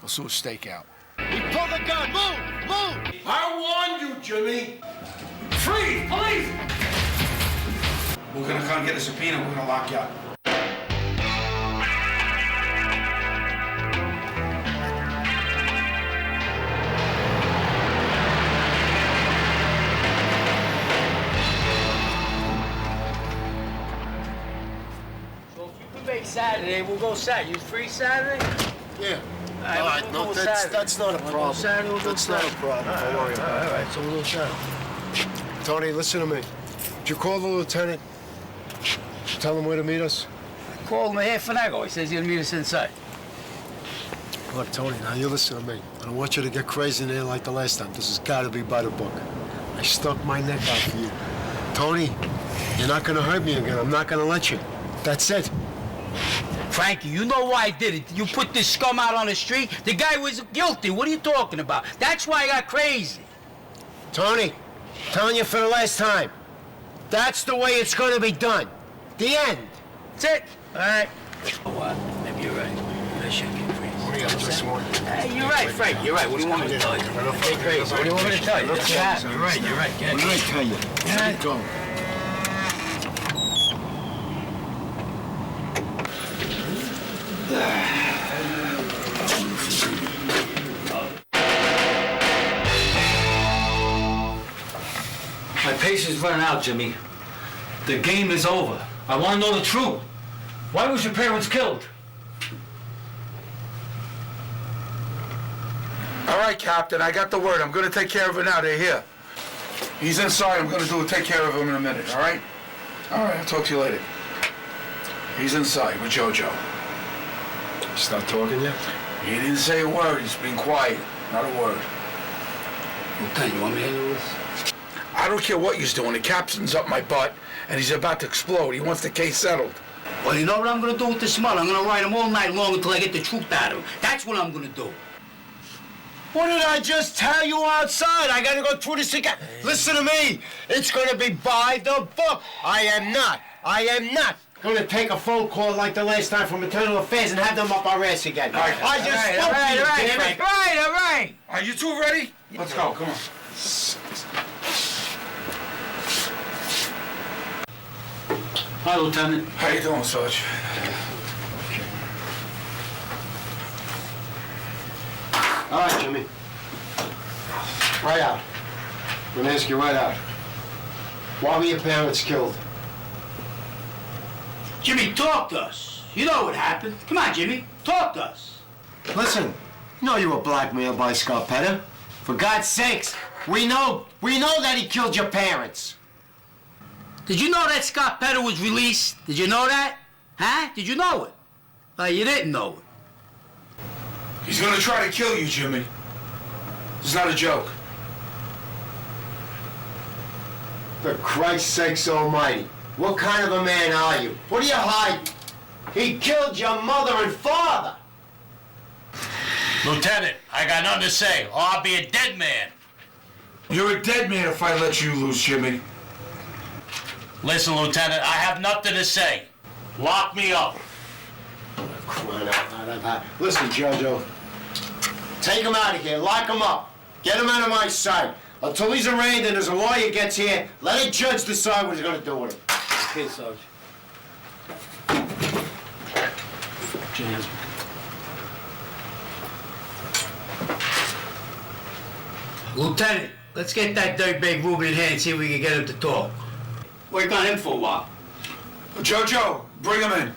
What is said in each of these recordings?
Let's do a stakeout. He pulled the gun. Move! Move! I warned you, Jimmy. Freeze! Police! We're gonna come get a subpoena. We're gonna lock you up. Make Saturday, we'll go Saturday. You free Saturday? Yeah. All right, no, that's not a problem. Saturday, we'll That's go not a Saturday. problem. Don't worry about it. All right, so we'll go Saturday. Tony, listen to me. Did you call the lieutenant? Tell him where to meet us? I called him a half an hour ago. He says he's gonna meet us inside. Look, Tony, now you listen to me. I don't want you to get crazy in there like the last time. This has got to be by the book. I stuck my neck out for you. Tony, you're not going to hurt me again. I'm not going to let you. That's it. Frankie, you know why I did it. You put this scum out on the street. The guy was guilty. What are you talking about? That's why I got crazy. Tony, telling you for the last time. That's the way it's going to be done. The end. That's it. All right. Oh, what? Maybe you're right. I should get crazy. Hey, you're right, Frank. You're right. What do you want me to tell you? Get crazy. What do you want me to tell you? That's what happened. You're right. You're right. Get What did I tell you? Yeah. Go. My patience running out, Jimmy. The game is over. I want to know the truth. Why was your parents killed? All right, Captain, I got the word. I'm gonna take care of it now. They're here. He's inside. I'm gonna take care of him in a minute, all right? All right, I'll talk to you later. He's inside with JoJo. Stop talking yet? He didn't say a word. He's been quiet. Not a word. Lieutenant, you want me to handle this? I don't care what he's doing. The captain's up my butt, and he's about to explode. He wants the case settled. Well, you know what I'm gonna do with this mother? I'm gonna ride him all night long until I get the truth out of him. That's what I'm gonna do. What did I just tell you outside? I gotta go through this again. Listen to me. It's gonna be by the book. I am not gonna take a phone call like the last time from Internal Affairs and have them up our ass again. All right. I just spoke to you, damn it. All right. Are you two ready? Let's go. Come on. Hi, Lieutenant. How you doing, Sarge? All right, Jimmy. Right out. I'm gonna ask you right out. Why were your parents killed? Jimmy, talk to us. You know what happened. Come on, Jimmy. Talk to us. Listen, you know you were blackmailed by Scarpetta. For God's sakes, we know that he killed your parents. Did you know that Scott Petter was released? Did you know that? Huh? Did you know it? Well, you didn't know it. He's gonna try to kill you, Jimmy. It's not a joke. For Christ's sakes almighty, what kind of a man are you? What are you hiding? He killed your mother and father. Lieutenant, I got nothing to say, or I'll be a dead man. You're a dead man if I let you loose, Jimmy. Listen, Lieutenant, I have nothing to say. Lock me up. Crying out loud. Listen, JoJo. Take him out of here. Lock him up. Get him out of my sight. Until he's arraigned and as a lawyer gets here, let a judge decide what he's going to do with him. Okay, Sarge. James. Lieutenant, let's get that dirtbag Ruben in hand and see if we can get him to talk. Work on him for a while. JoJo, bring him in.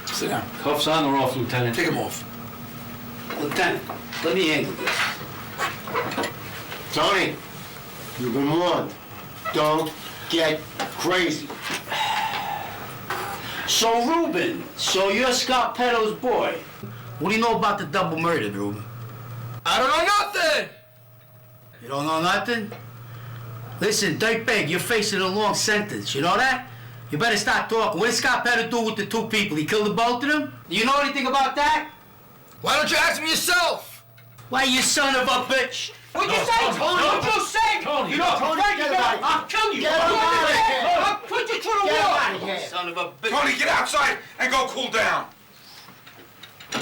Sit down. Cuffs on or off, Lieutenant? Take him off. Lieutenant, let me handle this. Tony, you've been warned. Don't get crazy. So, Ruben, you're Scott Petto's boy. What do you know about the double murder, Ruben? I don't know nothing. You don't know nothing? Listen, dirtbag, you're facing a long sentence. You know that? You better start talking. What did Scott Petto do with the two people? He killed the both of them? Do you know anything about that? Why don't you ask me yourself? Why, you son of a bitch? What'd you say, Tony? What'd you say? Tony, You know, Tony, Frankie, get him out of here. I'll kill you. Get him out of here. I'll put you through the Get him wall. out of here. son of a bitch. Tony, get outside and go cool down.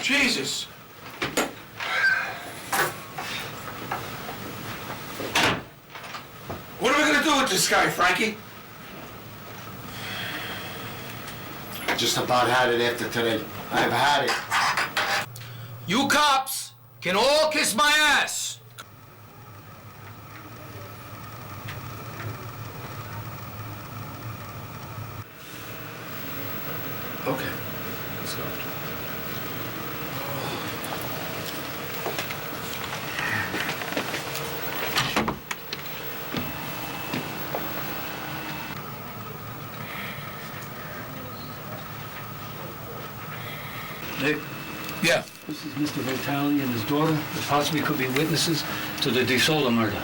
Jesus. What are we gonna do with this guy, Frankie? I just about had it after today. I've had it. You cops can all kiss my ass. Okay. Let's go. Nick, Yeah. this is Mr. Vitale and his daughter, that possibly could be witnesses to the DeSola murder.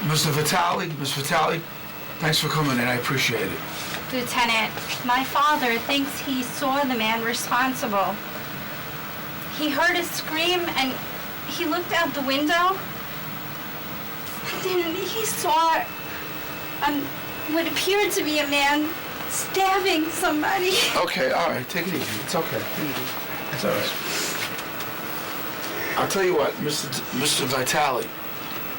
Mr. Vitale, Miss Vitale, thanks for coming in. I appreciate it. Lieutenant, my father thinks he saw the man responsible. He heard a scream and he looked out the window. Then he saw what appeared to be a man stabbing somebody. Okay, all right. Take it easy. It's okay. It's all right. I'll tell you what, Mr. Vitale,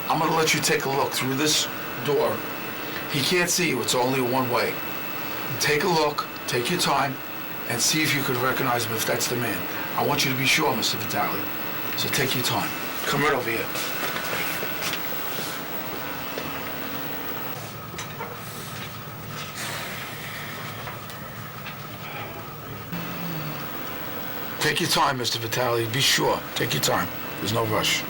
I'm going to let you take a look through this door. He can't see you. It's only one way. Take a look, take your time, and see if you could recognize him if that's the man. I want you to be sure, Mr. Vitale. So take your time. Come right over here. Take your time, Mr. Vitale. Be sure. Take your time. There's no rush.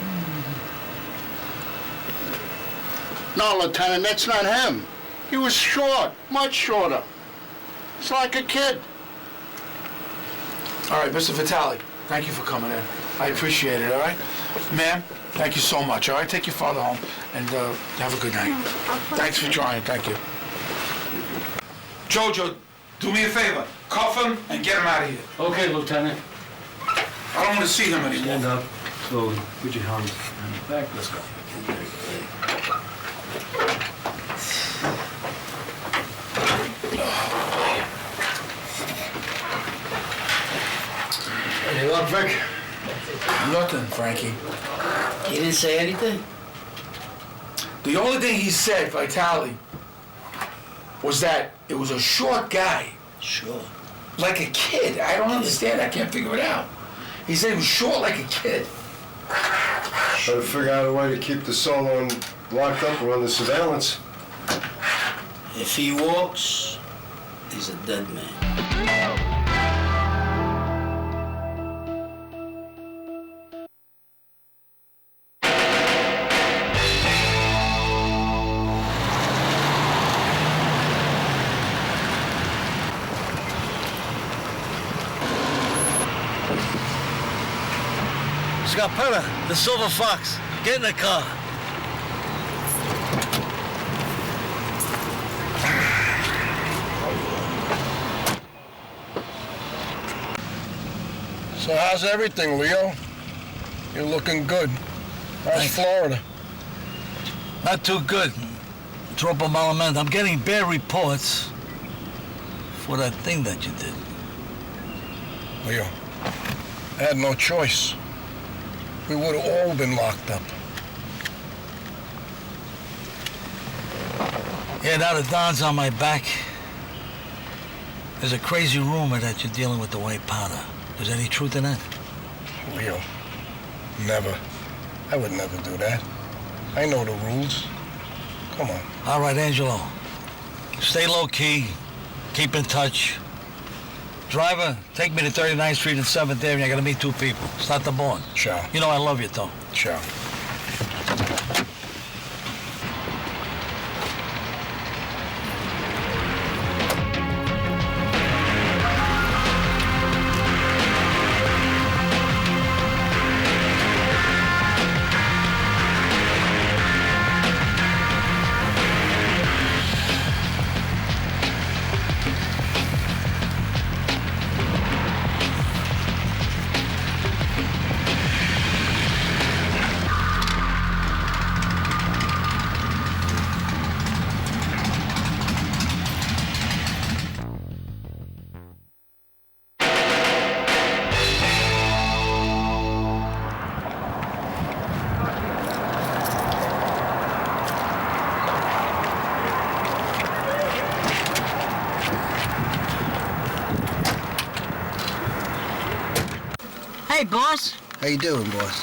No, Lieutenant, that's not him. He was short, much shorter. It's like a kid. All right, Mr. Vitale, thank you for coming in. I appreciate it, all right? Ma'am, thank you so much, all right? Take your father home and have a good night. Thanks for trying, thank you. Jojo, do me a favor. Cuff him and get him out of here. Okay, Lieutenant. I don't want to see him anymore. Stand up, slowly. Put your arms on your back. Let's go. Hey, look, Vic. Nothing, Frankie. He didn't say anything? The only thing he said, Vitale, was that it was a short guy. Sure. Like a kid. I don't understand. I can't figure it out. He said he was short like a kid. Better figure out a way to keep the solo locked up or under surveillance. If he walks, he's a dead man. Scarpetta, the Silver Fox. Get in the car. So how's everything, Leo? You're looking good. How's Florida? Not too good. Troppo malamente. I'm getting bad reports for that thing that you did. Leo, I had no choice. We would have all been locked up. Yeah, now the Don's on my back. There's a crazy rumor that you're dealing with the white powder. Is there any truth in that? Leo, never. I would never do that. I know the rules. Come on. All right, Angelo. Stay low-key. Keep in touch. Driver, take me to 39th Street and 7th Avenue. I gotta meet two people. Start the bond. Ciao. You know I love you, Tom. Ciao. Hey, boss. How you doing, boss?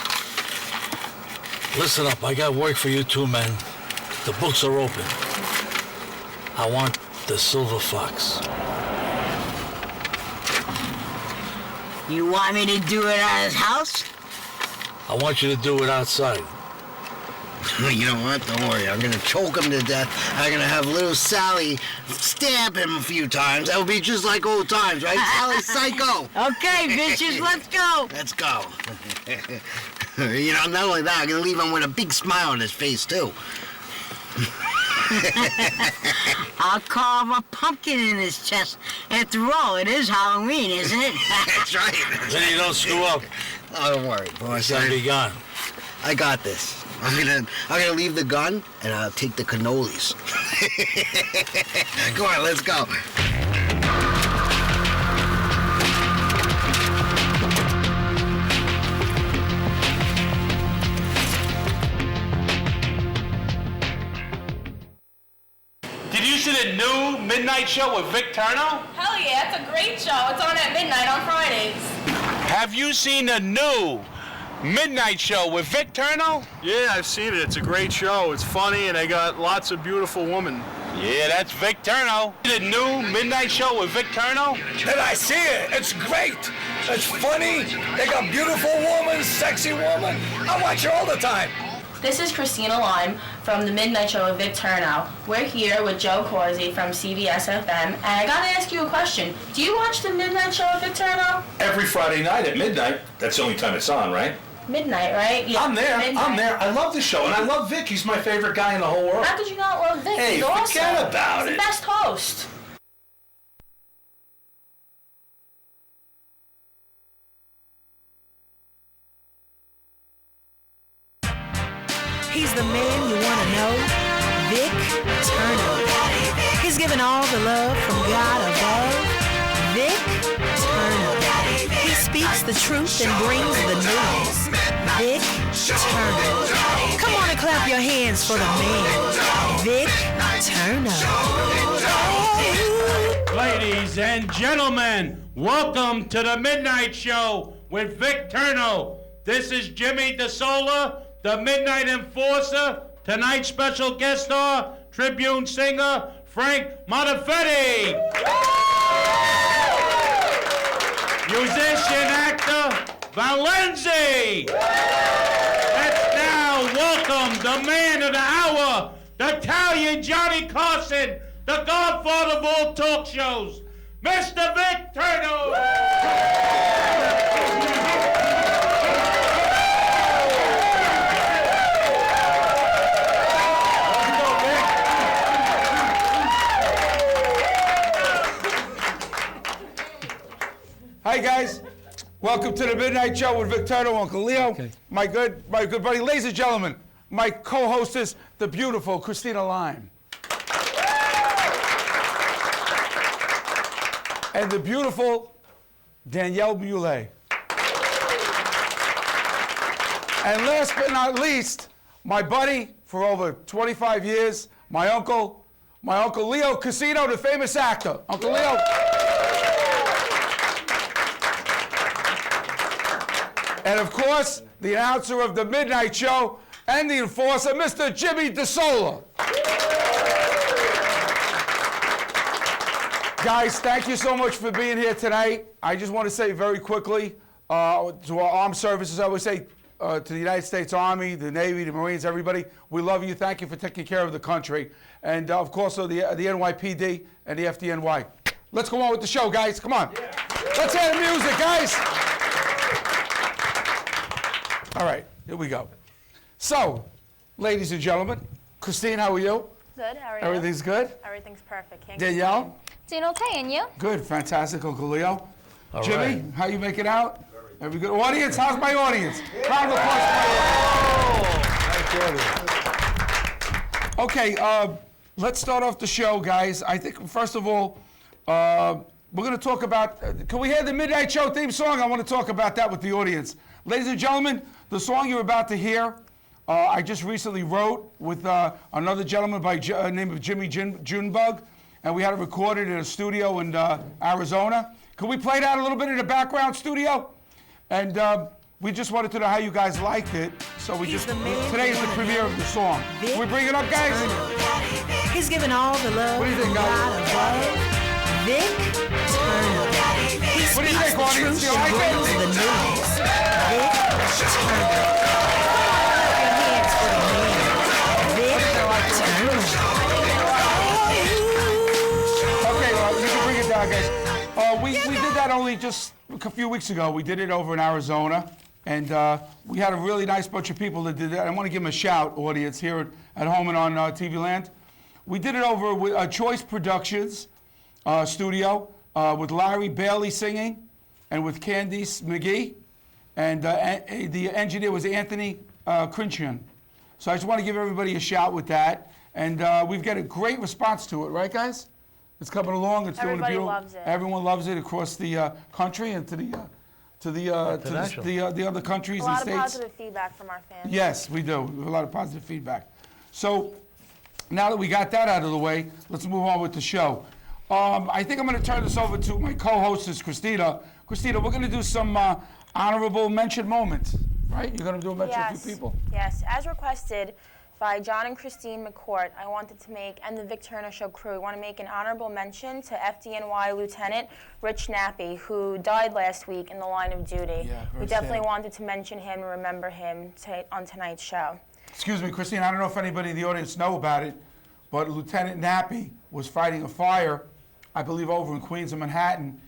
Listen up, I got work for you two men. The books are open. I want the Silver Fox. You want me to do it at his house? I want you to do it outside. You know what? Don't worry. I'm gonna choke him to death. I'm gonna have little Sally stab him a few times. That'll be just like old times, right? Sally Psycho. Okay, bitches, let's go. Let's go. You know, not only that, I'm gonna leave him with a big smile on his face, too. I'll carve a pumpkin in his chest. After all, it is Halloween, isn't it? That's right. Then you don't screw up. Oh, don't worry, boss. He's gonna be gone. I got this. I'm gonna leave the gun and I'll take the cannolis. Come on, let's go. Did you see the new Midnight Show with Vic Terno? Hell yeah, it's a great show. It's on at midnight on Fridays. Have you seen the new Midnight Show with Vic Terno? Yeah, I've seen it. It's a great show. It's funny, and they got lots of beautiful women. Yeah, that's Vic Terno. The new Midnight Show with Vic Terno? Did I see it? It's great. It's funny. They got beautiful women, sexy women. I watch it all the time. This is Christina Lime from the Midnight Show with Vic Terno. We're here with Joe Corsi from CBS FM, and I gotta ask you a question. Do you watch the Midnight Show with Vic Terno? Every Friday night at midnight. That's the only time it's on, right? Midnight, right? Yeah. I'm there. Midnight. I'm there. I love the show, and I love Vic. He's my favorite guy in the whole world. How could you not love Vic? Hey, He's awesome. forget about He's it. the best host. He's the man you want to know, Vic Terno. He's given all the love from God above. Vic Terno. He speaks the truth and brings the news. Vic Terno. Come on and clap your hands for the man, Vic Terno. Ladies and gentlemen, welcome to the Midnight Show with Vic Terno. This is Jimmy DeSola, the Midnight Enforcer. Tonight's special guest star, Tribune singer, Frank Montefetti. Musician, actor, Valenzi. Let's now welcome the man of the hour, the Italian Johnny Carson, the godfather of all talk shows, Mr. Vic Terno. Hi guys, welcome to the Midnight Show with Vic Terno, Uncle Leo, my good buddy. Ladies and gentlemen, my co-hostess, the beautiful Christina Lime, and the beautiful Danielle Muley. And last but not least, my buddy for over 25 years, my uncle Leo Casino, the famous actor, Uncle Leo. And of course, the announcer of the Midnight Show and the enforcer, Mr. Jimmy DeSola. Guys, thank you so much for being here tonight. I just want to say very quickly to our armed services, I would say to the United States Army, the Navy, the Marines, everybody, we love you. Thank you for taking care of the country. And of course, the NYPD and the FDNY. Let's go on with the show, guys. Come on. Yeah. Let's hear the music, guys. All right, here we go. So, ladies and gentlemen, Christine, how are you? Good, how are you? Everything's good? Everything's perfect. Can't Danielle? Doing okay, and you? Good, fantastic, Uncle Leo. All Jimmy, right. how you making out? Every good? Audience, how's my audience? Round of applause for my audience. Okay, let's start off the show, guys. I think, first of all, we're going to talk about, can we hear the Midnight Show theme song? I want to talk about that with the audience. Ladies and gentlemen, the song you're about to hear, I just recently wrote with another gentleman by name of Jimmy Junebug, and we had it recorded in a studio in Arizona. Can we play that a little bit in the background studio? And we just wanted to know how you guys liked it. So we He's just, the man today you is the wanna premiere know. of the song. Vic Can we bring it up, guys? Terno. He's giving all the love What do you think, from God guys? above. Vic Terno. He What do you speaks think, the audience? truth You and like it? brings the news. Vic Terno. Clap your hands for the man. Vic Terno. Okay, you can bring it down, guys. We did that only just a few weeks ago. We did it over in Arizona, and we had a really nice bunch of people that did that. I want to give them a shout, audience, here at home and on TV Land. We did it over with Choice Productions studio with Larry Bailey singing and with Candice McGee, and the engineer was Anthony Crinchin. So I just want to give everybody a shout with that, and we've got a great response to it, right, guys? It's coming along. It's doing a Everybody beautiful. loves it. Everyone loves it across the country and to the other countries A and lot of states. positive feedback from our fans. Yes, we do. We have a lot of positive feedback. So now that we got that out of the way, let's move on with the show. I think I'm going to turn this over to my co-hostess, Christina. Christina, we're going to do some honorable mention moments, right? You're going to do a mention of a few people? Yes, as requested by John and Christine McCourt, I wanted to make, and the Vic Terno Show crew, I want to make an honorable mention to FDNY Lieutenant Rich Nappy, who died last week in the line of duty. Yeah, we very definitely sad. wanted to mention him and remember him on tonight's show. Excuse me, Christine, I don't know if anybody in the audience know about it, but Lieutenant Nappy was fighting a fire, I believe over in Queens and Manhattan,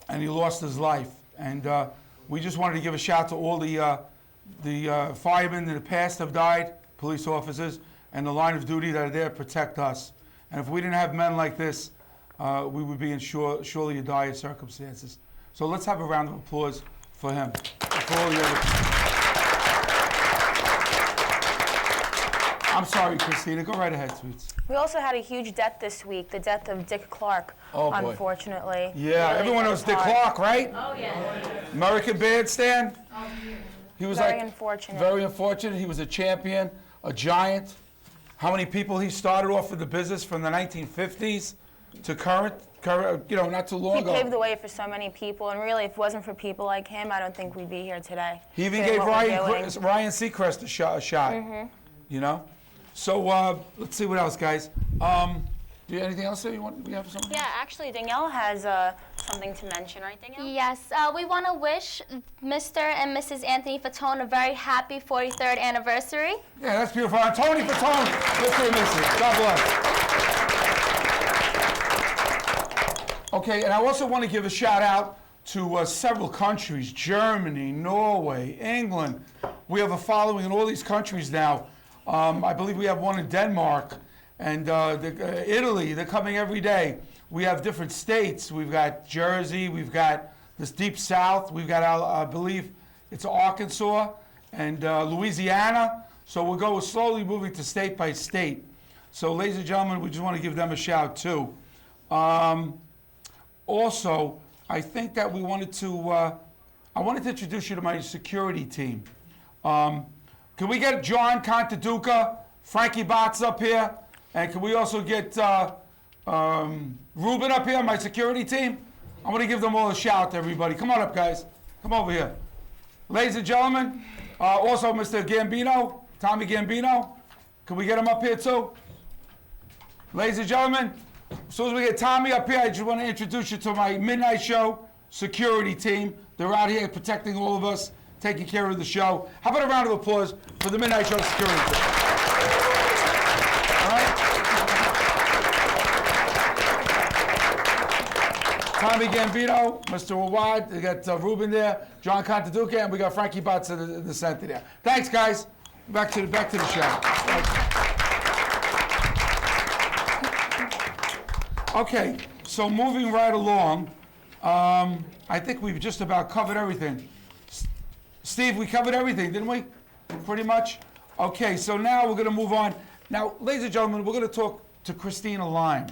and he lost his life. And we just wanted to give a shout to all the firemen in the past have died, police officers, and the line of duty that are there to protect us. And if we didn't have men like this, we would be in surely dire circumstances. So let's have a round of applause for him. For all the other. I'm sorry, Christina. Go right ahead, sweets. We also had a huge death this week, the death of Dick Clark, Oh, boy. unfortunately. Yeah, Really everyone hit knows us Dick hard. Clark, right? Oh, yeah. American Bandstand. He was Very like unfortunate. very unfortunate. He was a champion, a giant. How many people he started off with the business from the 1950s to current, not too long He ago. paved the way for so many people, and really, if it wasn't for people like him, I don't think we'd be here today. He even doing gave what we're doing. Ryan Seacrest a shot. Mhm. You know. So let's see what else, guys. Do you anything else that you want? We have something. Yeah, actually, Danielle has something to mention, right, Danielle? Yes, we want to wish Mr. and Mrs. Anthony Fatone a very happy 43rd anniversary. Yeah, that's beautiful. Tony Fatone, Mr. and Mrs. God bless. Okay, and I also want to give a shout out to several countries: Germany, Norway, England. We have a following in all these countries now. I believe we have one in Denmark. And Italy, they're coming every day. We have different states. We've got Jersey, we've got this deep south, we've got, I believe, it's Arkansas and Louisiana. So we'll go slowly moving to state by state. So ladies and gentlemen, we just want to give them a shout too. Also, I think that we wanted to, I wanted to introduce you to my security team. Can we get John Contaduca, Frankie Botts up here? And can we also get Ruben up here, my security team? I'm going to give them all a shout, everybody. Come on up, guys. Come over here. Ladies and gentlemen, also Mr. Gambino, Tommy Gambino. Can we get him up here, too? Ladies and gentlemen, as soon as we get Tommy up here, I just want to introduce you to my Midnight Show security team. They're out here protecting all of us, taking care of the show. How about a round of applause for the Midnight Show security team? All right? Tommy Gambino, Mr. Awad, we got Ruben there, John Contaduca, and we got Frankie Botts in the center there. Thanks, guys. Back to the show. Okay, so moving right along, I think we've just about covered everything. Steve, we covered everything, didn't we? Pretty much? Okay, so now we're going to move on. Now, ladies and gentlemen, we're going to talk to Christina Lime.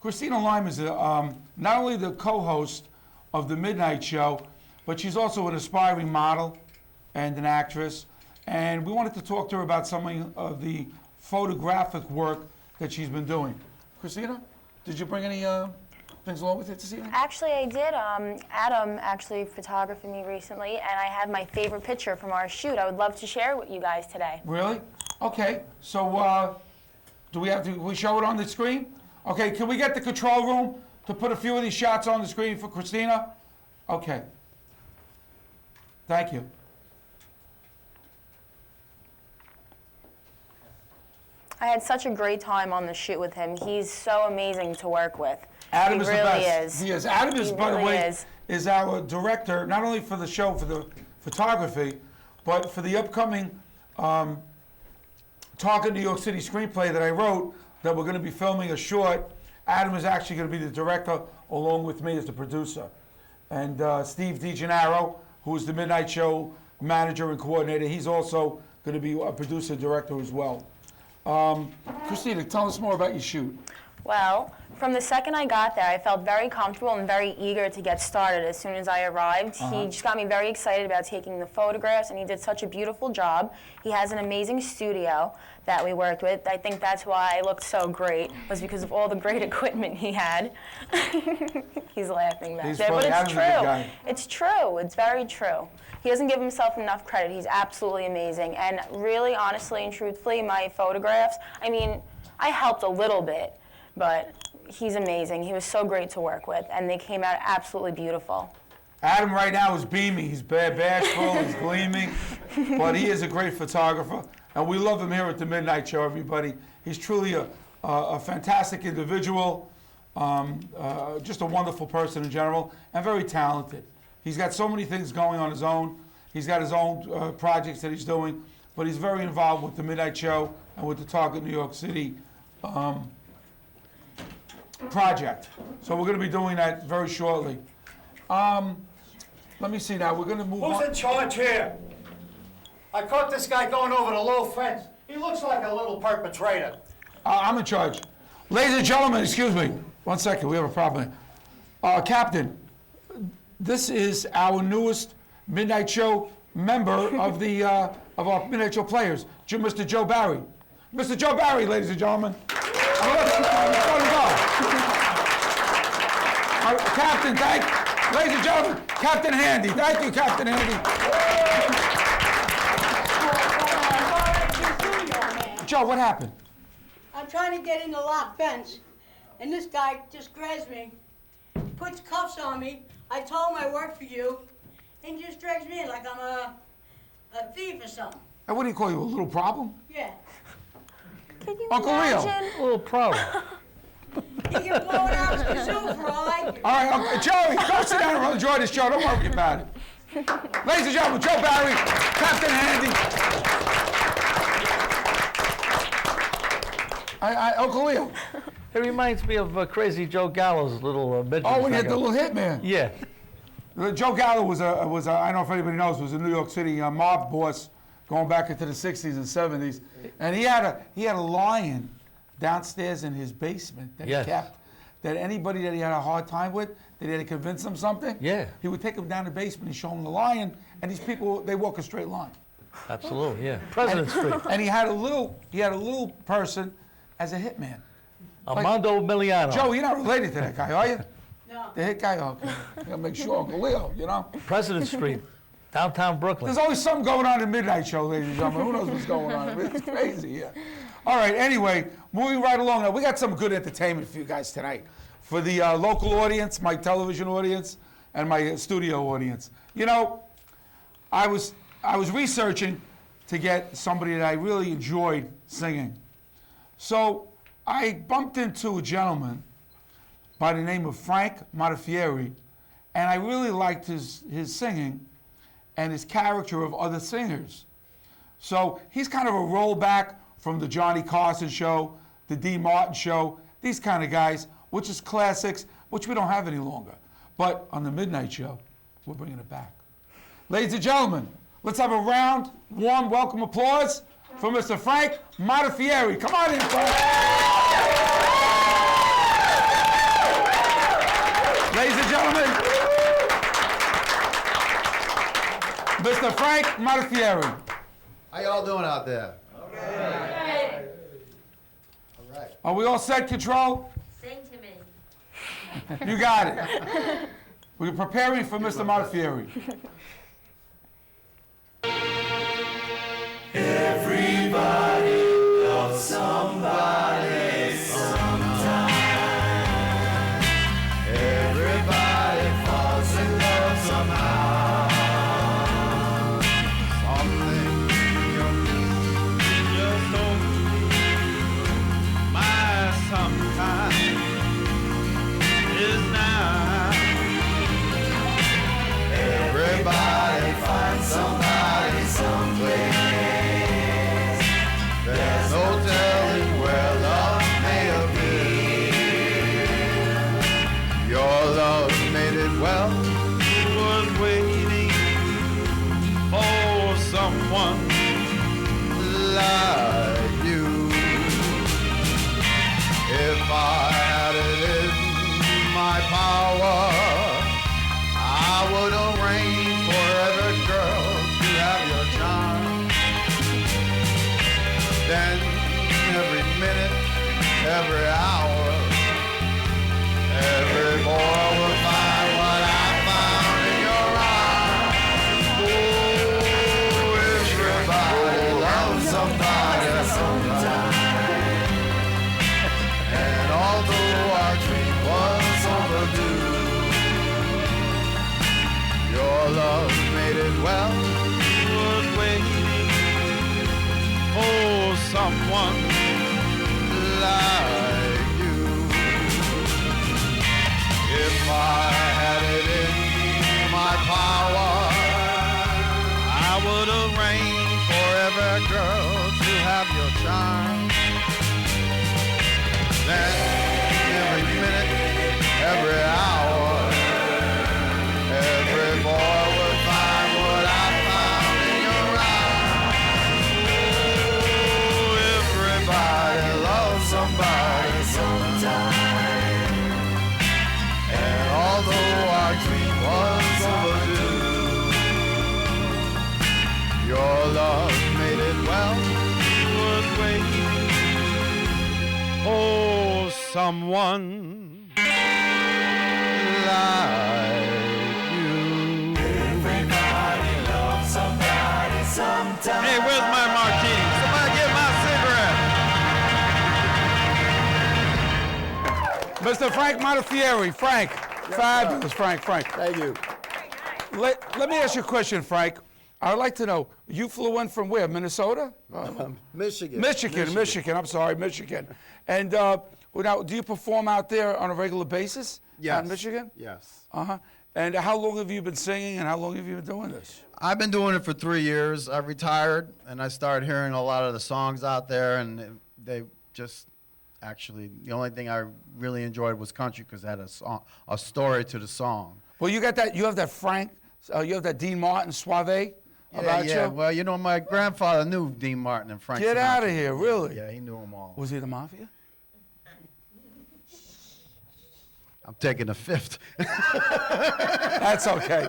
Christina Lime is not only the co-host of The Midnight Show, but she's also an aspiring model and an actress. And we wanted to talk to her about some of the photographic work that she's been doing. Christina, did you bring any things along with it this evening? Actually, I did. Adam actually photographed me recently, and I have my favorite picture from our shoot. I would love to share it with you guys today. Really? Okay. So, do we have to? We show it on the screen? Okay. Can we get the control room to put a few of these shots on the screen for Christina? Okay. Thank you. I had such a great time on the shoot with him. He's so amazing to work with. Adam he is really the best. is. He is. Adam is, He by the really way, is our director, not only for the show, for the photography, but for the upcoming Talking New York City screenplay that I wrote that we're going to be filming a short. Adam is actually going to be the director along with me as the producer. And Steve DiGennaro, who is the Midnight Show manager and coordinator, he's also going to be a producer director as well. Christina, tell us more about your shoot. Well, from the second I got there, I felt very comfortable and very eager to get started as soon as I arrived. He just got me very excited about taking the photographs, and he did such a beautiful job. He has an amazing studio that we worked with. I think that's why I looked so great, was because of all the great equipment he had. He's laughing back there, but it's true. It's true. It's very true. He doesn't give himself enough credit. He's absolutely amazing. And really, honestly and truthfully, my photographs, I mean, I helped a little bit, but he's amazing. He was so great to work with, and they came out absolutely beautiful. Adam right now is beaming. He's bashful, he's gleaming, but he is a great photographer, and we love him here at the Midnight Show, everybody. He's truly a fantastic individual, just a wonderful person in general, and very talented. He's got so many things going on his own. He's got his own projects that he's doing, but he's very involved with the Midnight Show and with the Target New York City project. So we're going to be doing that very shortly. Let me see now. We're going to move on. Who's in charge here? I caught this guy going over the low fence. He looks like a little perpetrator. I'm in charge. Ladies and gentlemen, excuse me. 1 second. We have a problem. Captain, this is our newest Midnight Show member of the of our Midnight Show players, Mr. Joe Barry. Mr. Joe Barry, ladies and gentlemen. Captain, ladies and gentlemen, Captain Handy. Thank you, Captain Handy. Joe, what happened? I'm trying to get in the lock fence, and this guy just grabs me, puts cuffs on me. I told him I work for you, and he just drags me in like I'm a thief or something. And what do you call you, a little problem? Yeah. Can you Uncle Leo. A little problem. He can blow it out his kazoo for all I care. All right, Joey, go sit down and enjoy this show. Don't worry about it. Ladies and gentlemen, Joe Barry, Captain Handy. Uncle Leo. It reminds me of Crazy Joe Gallo's little midget. Oh, when he had the little hitman. Yeah. Joe Gallo was I don't know if anybody knows, was a New York City mob boss going back into the 60s and 70s. And he had a lion downstairs in his basement that he kept, that anybody that he had a hard time with, that he had to convince them something, he would take them down the basement and show them the lion, and these people, they walk a straight line. Absolutely, yeah. President Street. And he had a little person as a hitman. Armando Emiliano. Joe, you're not related to that guy, are you? No. The hit guy? Okay. I gotta make sure, Uncle Leo, you know? President Street, downtown Brooklyn. There's always something going on in Midnight Show, ladies and gentlemen. Who knows what's going on? It's crazy, yeah. All right, anyway, moving right along. Now, we got some good entertainment for you guys tonight. For the local audience, my television audience, and my studio audience. You know, I was researching to get somebody that I really enjoyed singing. So I bumped into a gentleman by the name of Frank Fieri, and I really liked his singing and his character of other singers. So he's kind of a rollback from the Johnny Carson show, the Dean Martin show, these kind of guys, which is classics, which we don't have any longer. But on the Midnight Show, we're bringing it back. Ladies and gentlemen, let's have a round, warm welcome applause for Mr. Frank Fieri. Come on in, Frank. Ladies and gentlemen, Mr. Frank Fieri. How y'all doing out there? Are we all set, Control? Sing to me. You got it. We're preparing for Mr. Montefiore. Everybody loves somebody sometime. Everybody falls in love somehow. Something you just don't my sometime is now. Everybody finds somebody someplace. There's no telling where love may appear. Your love made it well. Was waiting for someone like you. If I had it in my power, I would arrange for every girl to have your charm. Then every minute, every hour, every boy will find what I found in your eyes. Oh, everybody loves somebody sometime. And although our dream was overdue, your love made it well. Was waiting for someone like you. If I had it in my power, I would arrange for every girl to have your charm. Then every minute, every hour, every boy would find what I found in your eyes. Oh, everybody loves somebody sometime. And although our dream was overdue, your love made it well. Was waiting for someone like you. Everybody loves somebody sometime. Hey, where's my martini? Somebody get my cigarette. Mr. Frank Montefiore. Frank. Fabulous, Frank. Thank you. Let me ask you a question, Frank. I'd like to know, you flew in from where, Minnesota? Michigan. Michigan. I'm sorry, Michigan. And now, do you perform out there on a regular basis? Yes. Out in Michigan? Yes. Uh-huh. And how long have you been singing, and how long have you been doing this? I've been doing it for 3 years. I retired, and I started hearing a lot of the songs out there, and they just actually, the only thing I really enjoyed was country because it had a story to the song. Well, you got that. You have that Frank. You have that Dean Martin suave about you. Well, you know, my grandfather knew Dean Martin and Frank Get Sinatra. out of here, really? Yeah, he knew them all. Was he the mafia? I'm taking a fifth. That's okay.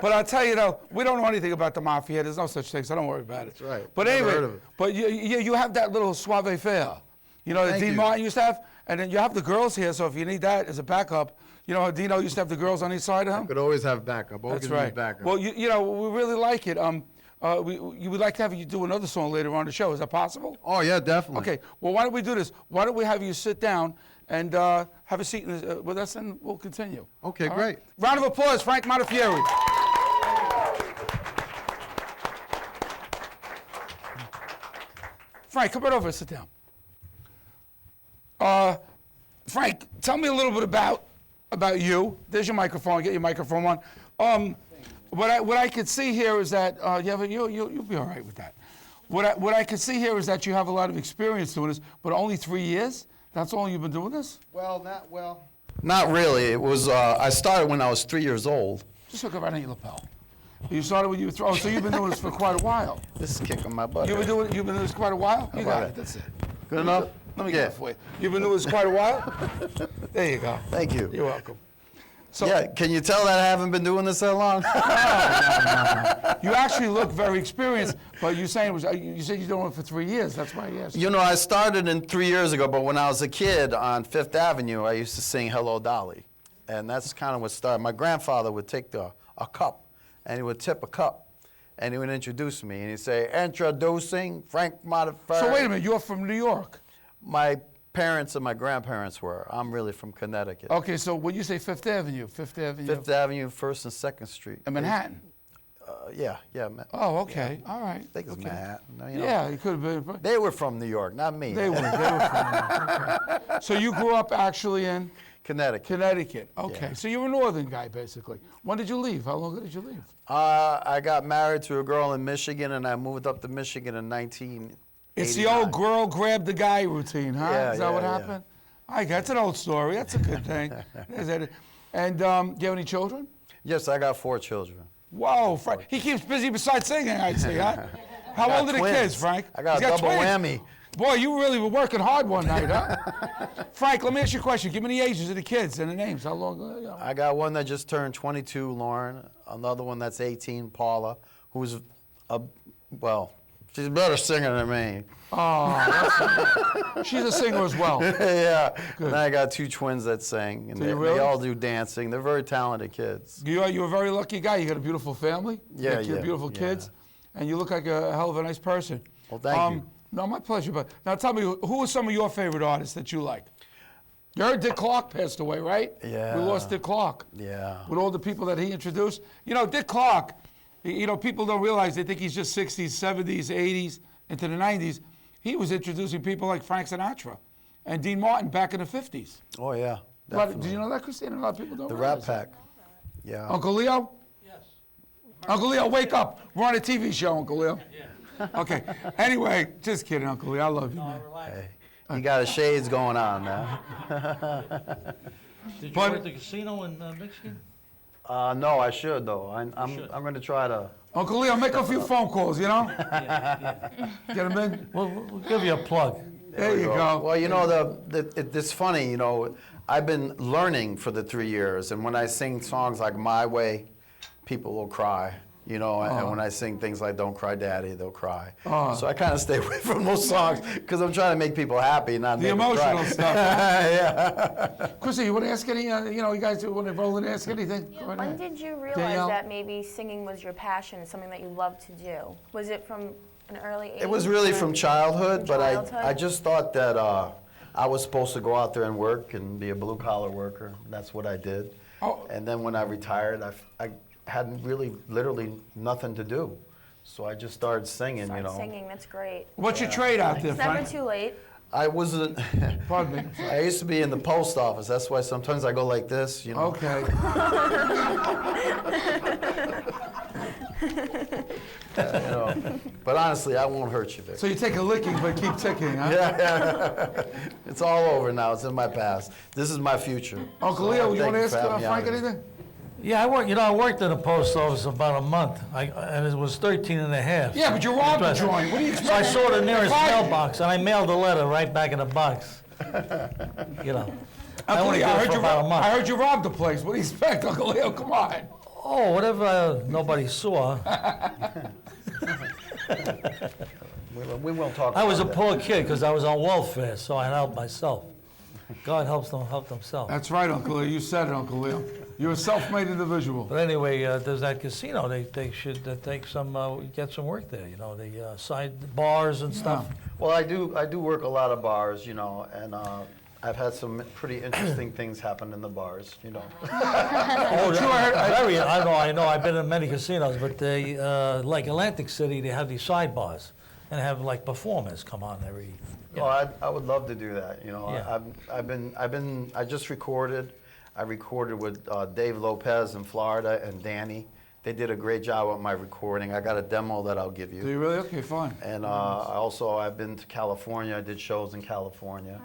But I'll tell you though, we don't know anything about the mafia. There's no such thing, so don't worry about it. That's right. But Never heard anyway, of it. but you have that little suave fare. You know, that Thank Dean you. Martin used to have, and then you have the girls here. So if you need that as a backup, you know, how Dino used to have the girls on each side of him. Could always have backup. Always That's need right. Backup. Well, you know, we really like it. We would like to have you do another song later on the show. Is that possible? Oh yeah, definitely. Okay. Well, why don't we do this? Why don't we have you sit down and have a seat with us, and we'll continue. Okay, All great. right? Round of applause, Frank Montefiore. Frank, come right over and sit down. Frank, tell me a little bit about you. There's your microphone. Get your microphone on. What I could see here is that you'll be all right with that. What I could see here is that you have a lot of experience doing this, but only 3 years. That's all you've been doing this? Not really. It was. I started when I was 3 years old. Just hook it right on your lapel. You started when you were 3. Oh, so you've been doing this for quite a while. This is kicking my butt. You've been doing this quite a while. You got it. That's it. Good enough. Let me get it for you. You've been doing this quite a while. There you go. Thank you. You're welcome. So, yeah, can you tell that I haven't been doing this that long? No. You actually look very experienced, but you said you're doing it for 3 years. That's why I asked. You know, I started 3 years ago, but when I was a kid on Fifth Avenue, I used to sing "Hello, Dolly." And that's kind of what started. My grandfather would take a cup, and he would tip a cup, and he would introduce me, and he'd say, "Introducing Frank Modafferi." So wait a minute, you're from New York? My parents and my grandparents were. I'm really from Connecticut. Okay, so when you say Fifth Avenue, Fifth Avenue? Fifth Avenue, 1st and 2nd Street. In Manhattan? Yeah. Oh, okay, all right. I think it's okay. Manhattan. Yeah, it could have been. They were from New York, not me. They were from New York. Okay. So you grew up actually in? Connecticut. Connecticut, okay. Yeah. So you're a northern guy, basically. When did you leave? How long ago did you leave? I got married to a girl in Michigan, and I moved up to Michigan in 1989. It's the old girl grab the guy routine, huh? Yeah, Is that what yeah. happened? That's an old story. That's a good thing. And do you have any children? Yes, I got 4 children. Whoa, Frank. He keeps busy besides singing, I'd say, huh? How old are the twins. kids, Frank? I got He's a double twins. whammy. Boy, you really were working hard one night, huh? Frank, let me ask you a question. Give me the ages of the kids and the names. How long? I got one that just turned 22, Lauren. Another one that's 18, Paula, who's she's a better singer than me. Oh, she's a singer as well. Yeah. Good. And I got 2 twins that sing, and So they, you really? they all do dancing. They're very talented kids. You're a very lucky guy. You got a beautiful family. Yeah, You got beautiful kids. And you look like a hell of a nice person. Well, thank you. No, my pleasure. But now tell me, who are some of your favorite artists that you like? You heard Dick Clark passed away, right? Yeah. We lost Dick Clark. Yeah. With all the people that he introduced. You know, Dick Clark, people don't realize, they think he's just 60s, 70s, 80s, into the 90s. He was introducing people like Frank Sinatra and Dean Martin back in the 50s. Oh, yeah. Did you know that, Christina? A lot of people don't The realize Rat Pack. Yeah. Uncle Leo? Yes. Uncle Leo, wake up. We're on a TV show, Uncle Leo. Yeah. Okay. Anyway, just kidding, Uncle Leo. I love you, man. Hey, you got the shades going on now. Did you work at the casino in Michigan? No, I should, though. I'm going to try to. Uncle Leo, make a few phone calls, you know? Yeah. Get them in? We'll give you a plug. There you go. Well, you know, it's funny, you know, I've been learning for the 3 years, and when I sing songs like My Way, people will cry. You know, and when I sing things like Don't Cry Daddy, they'll cry. So I kind of stay away from those songs because I'm trying to make people happy, not The make them cry. emotional stuff. Yeah. Chrissy, you want to ask any, you guys want to roll and ask anything? When did you realize Danielle? that maybe singing was your passion, something that you love to do? Was it from an early age? It was really from childhood, but childhood? I just thought that I was supposed to go out there and work and be a blue-collar worker. That's what I did. And then when I retired, I had literally nothing to do. So I just started singing, you know. Singing, that's great. What's your trade out there, It's never Frank? too late. I wasn't. Pardon me. I used to be in the post office. That's why sometimes I go like this, you know. Okay. You know. But honestly, I won't hurt you, Vic. So you take a licking, but keep ticking, huh? Yeah. It's all over now. It's in my past. This is my future. Uncle So Leo, you thank want to for ask having me on Frank here. anything? Yeah, I worked in the post office about a month, and it was 13 and a half. Yeah, but you robbed the joint. What do you So I expect? saw the nearest Fine. mailbox, and I mailed the letter right back in the box. You know. I Uncle only Leo, did it for about a month. I heard you robbed the place. What do you expect, Uncle Leo? Come on. Oh, whatever nobody saw. We won't talk I was a about poor kid because I was on welfare, so I helped myself. God helps them help themselves. That's right, Uncle Leo. You said it, Uncle Leo. You're a self-made individual. But anyway, there's that casino. They should take some get some work there. You know, the side bars and stuff. Well, I do work a lot of bars, you know, and I've had some pretty interesting things happen in the bars, you know. I know. I've been in many casinos, but they like Atlantic City, they have these sidebars and have like performers come on every. Well, I would love to do that, you know. Yeah. I just recorded. I recorded with Dave Lopez in Florida and Danny. They did a great job with my recording. I got a demo that I'll give you. Do you really? Okay, fine. And I've been to California. I did shows in California.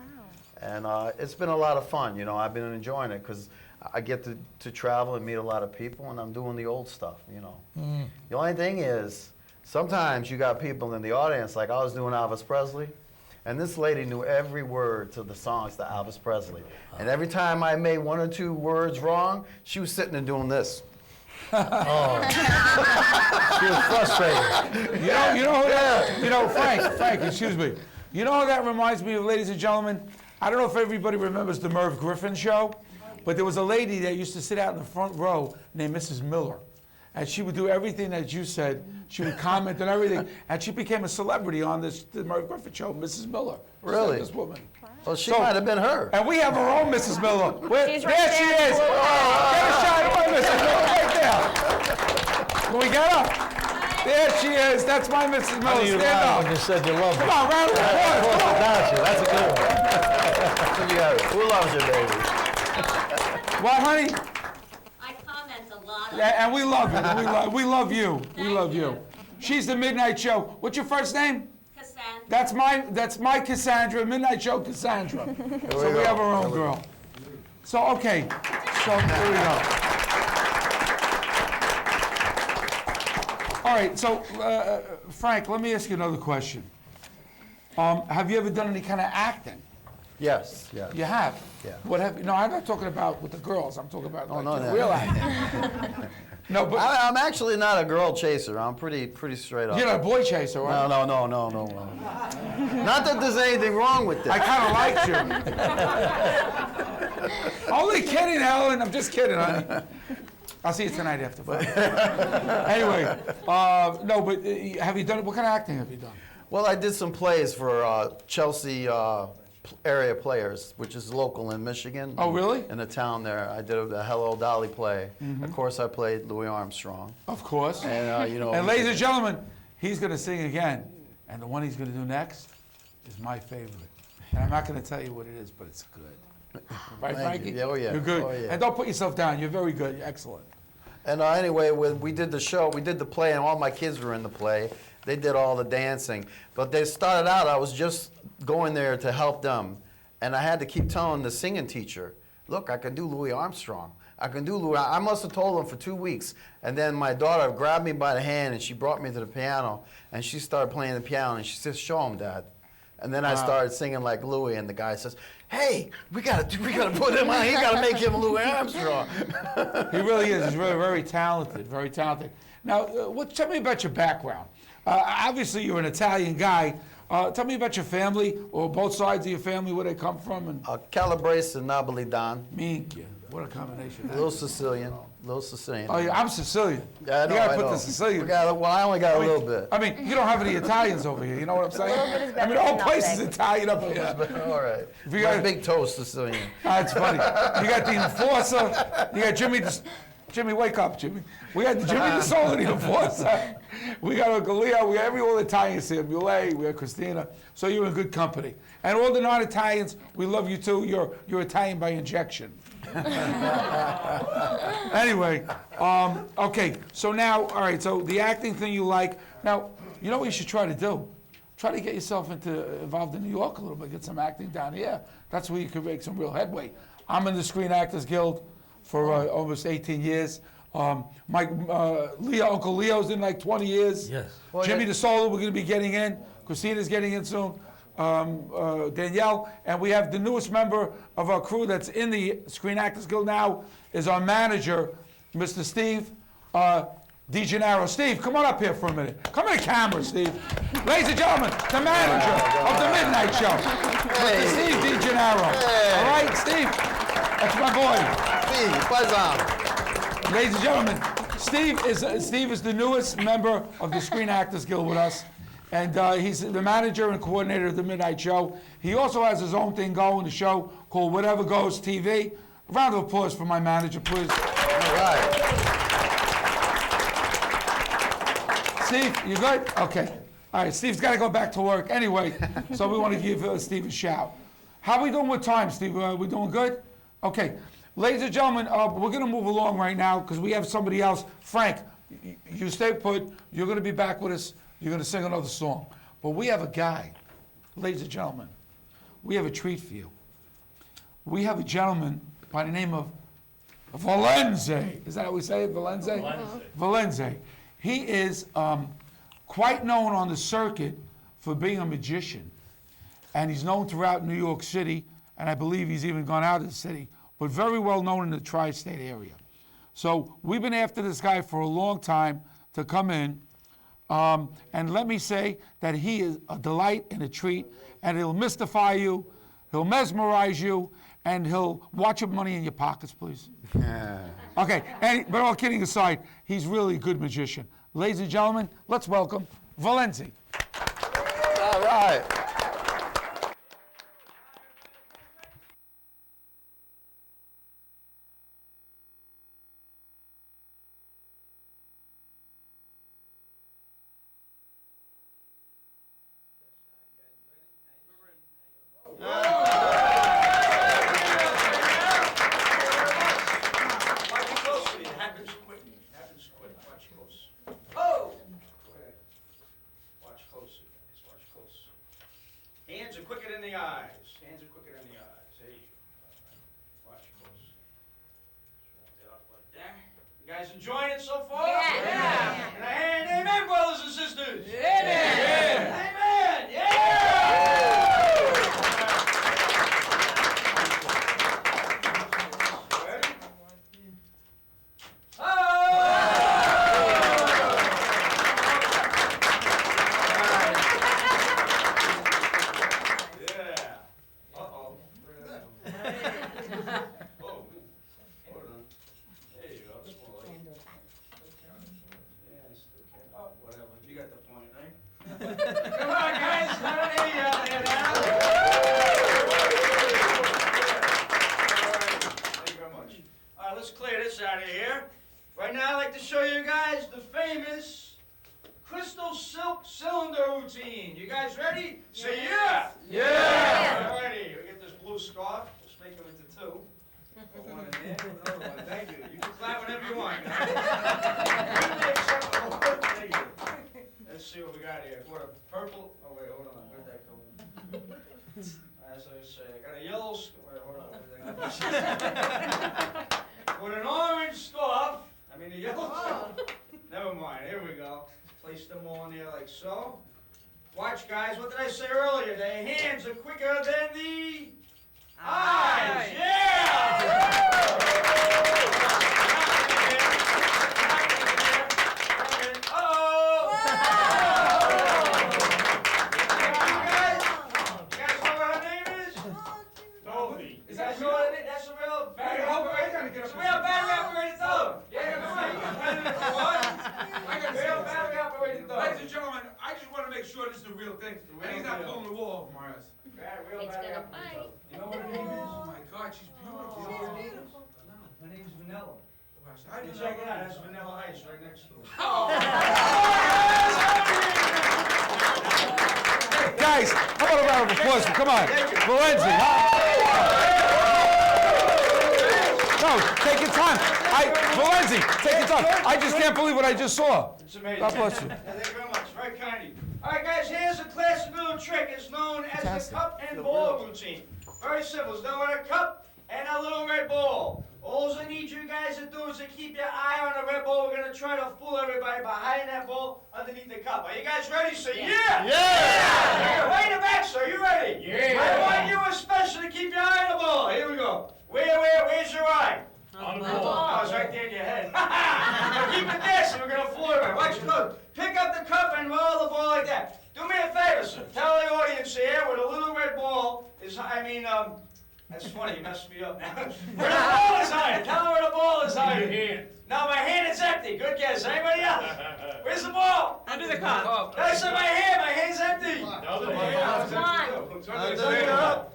And it's been a lot of fun, you know. I've been enjoying it because I get to travel and meet a lot of people, and I'm doing the old stuff, you know. Mm. The only thing is, sometimes you got people in the audience, like I was doing Elvis Presley, and this lady knew every word to the songs to Elvis Presley. And every time I made 1 or 2 words wrong, she was sitting and doing this. Oh. She was frustrated. You know, Frank, excuse me. You know how that reminds me of, ladies and gentlemen? I don't know if everybody remembers the Merv Griffin show. But there was a lady that used to sit out in the front row named Mrs. Miller. And she would do everything that you said. She would comment on everything. And she became a celebrity on the Murray Griffith show, Mrs. Miller. Really? This woman. Well, she might have been her. And we have our own Mrs. Miller. She's right there she there. is. Get a shot of my Mrs. Miller right there. Can we get her? There she is. That's my Mrs. Miller. You Stand laughed up. when you said you love Come her. on, round of applause. That's a good one. Who loves you, baby? What, honey? I comment a lot on And we love you. We love you. We love you. She's the Midnight Show. What's your first name? Cassandra. That's my Cassandra. Midnight Show Cassandra. So we go. have our own girl. So okay. So here we go. All right. So Frank, let me ask you another question. Have you ever done any kind of acting? Yes, yes. You have? Yeah. What have you? No, I'm not talking about with the girls. I'm talking about like, no. real acting. No, but I'm actually not a girl chaser. I'm pretty straight up. you're not a boy chaser, right? No. Not that there's anything wrong with that. I kind of liked you. Only kidding, Helen. I'm just kidding, honey. I'll see you tonight after five. Anyway, no, but have you done it? What kind of acting have you done? Well, I did some plays for Chelsea area players, which is local in Michigan. Oh, really? In the town there. I did a Hello Dolly play. Mhm. Of course, I played Louis Armstrong. Of course. And, you know. And ladies and gentlemen, he's going to sing again. And the one he's going to do next is my favorite. And I'm not going to tell you what it is, but it's good. Right, Thank Frankie? you. Oh, yeah. You're good. Oh, yeah. And don't put yourself down. You're very good. You're excellent. And anyway, when we did the show, we did the play, and all my kids were in the play. They did all the dancing. But they started out, I was just going there to help them. And I had to keep telling the singing teacher, look, I can do Louis Armstrong. I can do Louis. I must have told him for 2 weeks. And then my daughter grabbed me by the hand, and she brought me to the piano. And she started playing the piano, and she said, show him, Dad. And then I started singing like Louis, and the guy says, hey, we gotta put him on. You gotta make him Louis Armstrong. He really is. He's really very talented, very talented. Now, tell me about your background. Obviously, you're an Italian guy. Tell me about your family, or both sides of your family, where they come from. And Calabrese and Napolitan. Minchia, what a combination. Little Sicilian. Oh, yeah, I'm Sicilian. Yeah, I know, you gotta I put know. the Sicilian. Well, I only got a little bit. I mean, you don't have any Italians over here. You know what I'm saying? A little bit is better I mean, the whole than place is nothing. Italian up here. All right. If you My got- big toast Sicilian. That's funny. You got the enforcer. You got Jimmy. Jimmy, wake up, Jimmy. We got Jimmy DeSola, the enforcer. We got Uncle Leo. We got all the Italians here. Muley, we got Christina. So you're in good company. And all the non-Italians, we love you too. You're Italian by injection. Anyway, okay. So now, all right. So the acting thing you like. Now, you know what you should try to do? Try to get yourself involved in New York a little bit. Get some acting down here. That's where you can make some real headway. I'm in the Screen Actors Guild for almost 18 years. Uncle Leo's in like 20 years. Yes. Jimmy DeSola, we're going to be getting in. Christina's getting in soon. Danielle, and we have the newest member of our crew that's in the Screen Actors Guild now is our manager, Mr. Steve DeGennaro. Steve, come on up here for a minute. Come in the camera, Steve. Ladies and gentlemen, the manager of the Midnight Show, Mr. Steve DeGennaro. All right, Steve, that's my boy. Ladies and gentlemen, Steve is the newest member of the Screen Actors Guild with us. And he's the manager and coordinator of the Midnight Show. He also has his own thing going, a show called Whatever Goes TV. A round of applause for my manager, please. All right. Steve, you good? Okay. All right, Steve's got to go back to work. Anyway, so we want to give Steve a shout. How we doing with time, Steve? We doing good? Okay. Ladies and gentlemen, we're going to move along right now because we have somebody else. Frank, you stay put. You're going to be back with us. You're going to sing another song. But we have a guy, ladies and gentlemen, we have a treat for you. We have a gentleman by the name of Valenze. Is that how we say it, Valenze? Valenze. He is quite known on the circuit for being a magician. And he's known throughout New York City, and I believe he's even gone out of the city, but very well known in the tri-state area. So we've been after this guy for a long time to come in. And let me say that he is a delight and a treat, and he'll mystify you, he'll mesmerize you, and he'll watch your money in your pockets, please. Okay, but all kidding aside, he's really a good magician. Ladies and gentlemen, let's welcome Valenzi. All right. Hands are quicker than the eyes. Hands are quicker than the eyes. There you go. Watch close. Wrap it up like that. You guys enjoying it so far? Yeah. Can I hear an amen, brothers and sisters? Amen. Amen. Yeah. With an orange scarf, I mean a yellow scarf. Never mind, here we go. Place them all in there like so. Watch, guys, what did I say earlier? The hands are quicker than the eyes. Yeah! Check it out, that's Vanilla Ice right next to it. Guys, how about a round of applause? Come on. Valenzi, No, take your time. Valenzi, take your time. I just can't believe what I just saw. It's amazing. God bless you. Thank you very much. Very kind of you. All right, guys, here's a classic little trick. It's known as the cup and ball routine. Very simple. It's done with a cup and a little red ball. All I need you guys to do is to keep your eye on the red ball. We're going to try to fool everybody by hiding that ball underneath the cup. Are you guys ready? Say yeah! Yeah! Right in the back, sir. You ready? Yeah! I want you especially to keep your eye on the ball. Here we go. Where's your eye? On the ball. Oh, it's right there in your head. Now keep it there, so we're going to fool everybody. Watch it close. Pick up the cup and roll the ball like that. Do me a favor, sir. Tell the audience here where the little red ball is, that's funny, you messed me up now. Where the ball is hiding. Tell them where the ball is hiding. Your hand. No, my hand is empty. Good guess. Anybody else? Where's the ball? Under the cup. I said my hand's empty.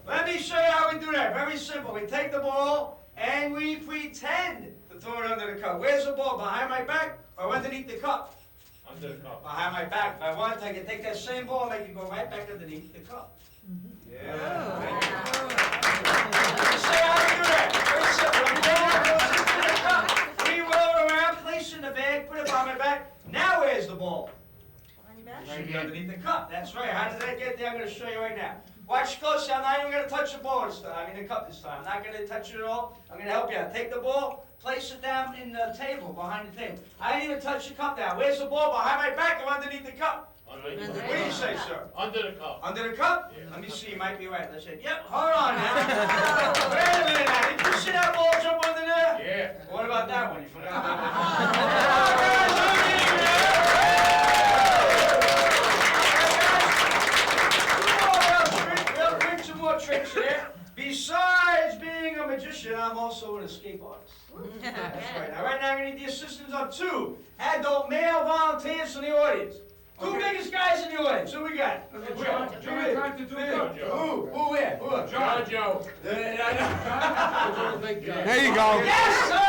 Let me show you how we do that. Very simple. We take the ball and we pretend to throw it under the cup. Where's the ball? Behind my back or underneath the cup? Under the cup. Behind my back. If I want, I can take that same ball and make it go right back underneath the cup. Yeah. Say how to do that. Very simple. The ball goes into the cup. We roll it around, place it in the bag, put it behind my back. Now where's the ball? On your back? It should be underneath the cup. That's right. How did that get there? I'm going to show you right now. Watch closely. I'm not even going to touch the ball this time. The cup this time. I'm not going to touch it at all. I'm going to help you out. Take the ball, place it down in the table, behind the table. I didn't even touch the cup now. Where's the ball? Behind my back or underneath the cup? Under the cup. What do you say, sir? Under the cup. Under the cup? Yeah. Let me see. You might be right. Let's say, yep. Hold on now. Wait a minute now. Did you see that ball jump under there? Yeah. What about that one? You forgot about that. We'll bring some more tricks here. Besides being That's right. Now, right now, I'm going to need the assistance of 2 adult male volunteers from the audience. 2 biggest guys in the audience. Who we got? John, time to do good, Joe. Who, where? Who? John, Joe. There you go. Yes, sir!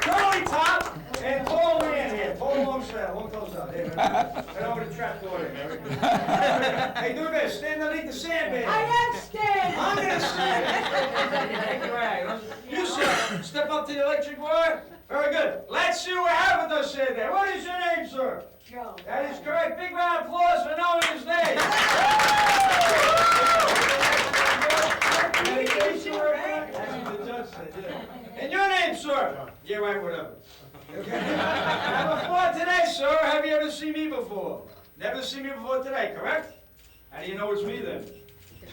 Totally top. And Paul man here. Paul Longstyle. Long toes out. Right over the trap door there. Hey, do this. Stand underneath the sandbag. I am standing. I'm going to stand. You, sir, step up to the electric wire. Very good. Let's see what we have with us here then. What is your name, sir? Joe. That is correct. Big round of applause for knowing his name. Medication work? That's what the judge said, yeah. And your name, sir? Yeah, right, whatever. Okay. Now, before today, sir, have you ever seen me before? Never seen me before today, correct? How do you know it's me then?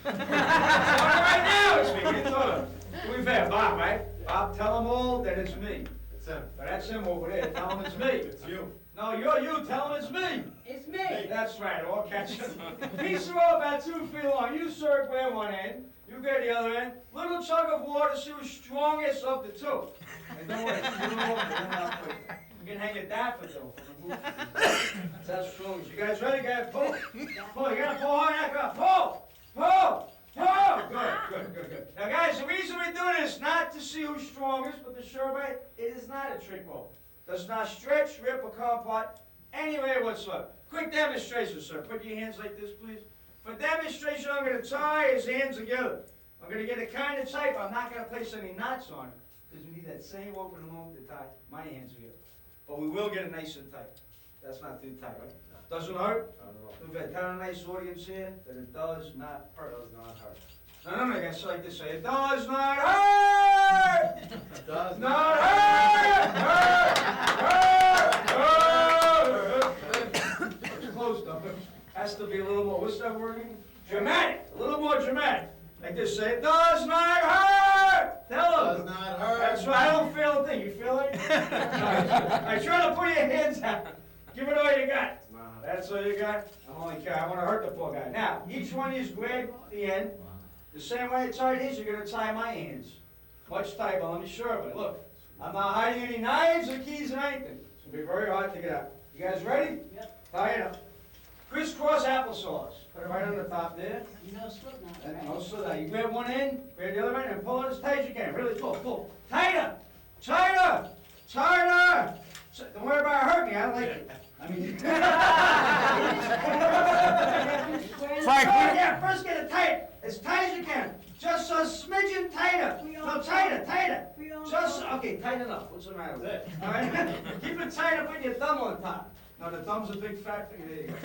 Right now it's me. You told him. To be fair, Bob, right? Bob, tell them all that it's me. It's him. But that's him over there. Tell him it's me. It's you. No, you're you. Tell him it's me. It's me. That's right. All catch it. Piece of rope about 2 feet long. You, sir, grab one end. You grab the other end. Little chunk of water. See who's strongest of the 2. And don't worry. You can hang a daffodil from the roof. That's strong. You guys ready? Guys, pull. Pull. You gotta pull hard. Pull. Pull. Pull. Good. Now, guys, the reason we do this is not to see who's strongest, but the sherbet, it is not a trick rope. Does not stretch, rip, or come apart anywhere whatsoever. Quick demonstration, sir. Put your hands like this, please. For demonstration, I'm going to tie his hands together. I'm going to get it kind of tight, but I'm not going to place any knots on it, because we need that same open moment to tie my hands together. But we will get it nice and tight. That's not too tight, right? Doesn't hurt? We've got kind of a nice audience here that it does not hurt. Does not hurt. No, I guess like this. Say, it does not hurt! It does not hurt! It's close though. Has to be a little more, what's that word again? Dramatic. A little more dramatic. Like this. Say, it does not hurt! Tell them. Does not hurt. That's right. I don't feel a thing. You feel it? I try to put your hands out. Give it all you got. That's all you got? I'm only kidding. I want to hurt the poor guy. Now, each one of you grab the end. The same way I tied his, you're going to tie my hands. Much tighter, but let me show you. Look, I'm not hiding any knives or keys or anything. It's going to be very hard to get out. You guys ready? Yep. Tie it up. Crisscross applesauce. Put it right on the top there. No slip now. No slip now. You grab one end, grab the other end, and pull it as tight as you can. Really pull. Tighter! Tighter! Tighter! Don't worry about hurting me. I like it. I mean, Frank, yeah, first get it tight, as tight as you can. Just a smidgen tighter. No, tighter. Just, okay, tight enough. What's the matter with it? All right? Keep it tighter, put your thumb on top. No, the thumb's a big fat thing. There you go.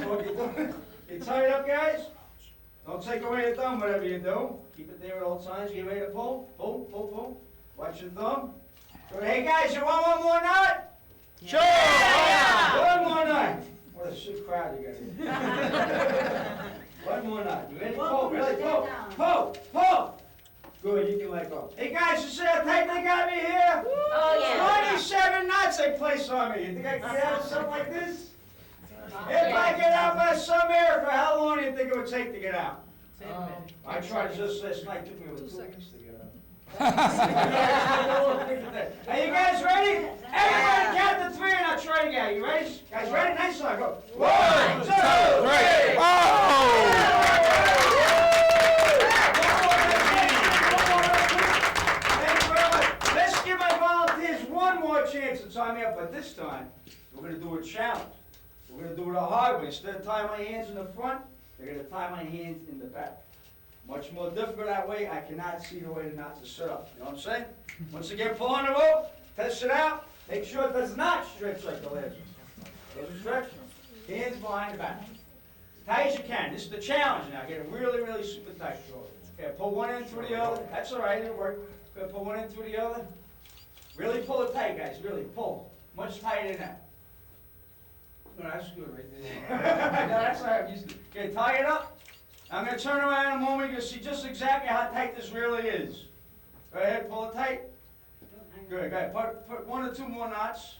So what you do, you tie it up, guys. Don't take away your thumb, whatever you do. Keep it there at all times. Get ready to pull. Pull. Watch your thumb. Good. Hey, guys, you want one more knot? Sure! Yeah. One more night. What a sick crowd you got here. One more night. You ready? Pull, really pull. Good, you can let go. Hey guys, you see how tight they got me here? Oh yeah. 27 knots they placed on me. You think I can get out of something like this? If I get out by some miracle, how long do you think it would take to get out? 10 minutes. I tried just last night. Took me over 2 weeks to get out. Are you guys ready? Everybody count to 3 and I'll try again. You ready? Guys ready? Nice one. Go. 1, 2, 3. Oh! Let's give my volunteers one more chance to tie me up, but this time we're going to do a challenge. We're going to do it a hard way. Instead of tying my hands in the front, they're going to tie my hands in the back. Much more difficult that way. I cannot see the way the knots are set up. You know what I'm saying? Once again, pull on the rope, test it out. Make sure it does not stretch like the last one. Doesn't stretch. Hands behind the back. As tight as you can. This is the challenge now. Get it really, really super tight. Okay, pull one end through the other. That's all right. It'll work. Okay, pull one end through the other. Really pull it tight, guys. Really pull. Much tighter than that. No, that's good right there. No, that's all right. Okay, tie it up. I'm going to turn around in a moment. You're going to see just exactly how tight this really is. Go ahead, pull it tight. Good, go ahead. Put 1 or 2 more knots.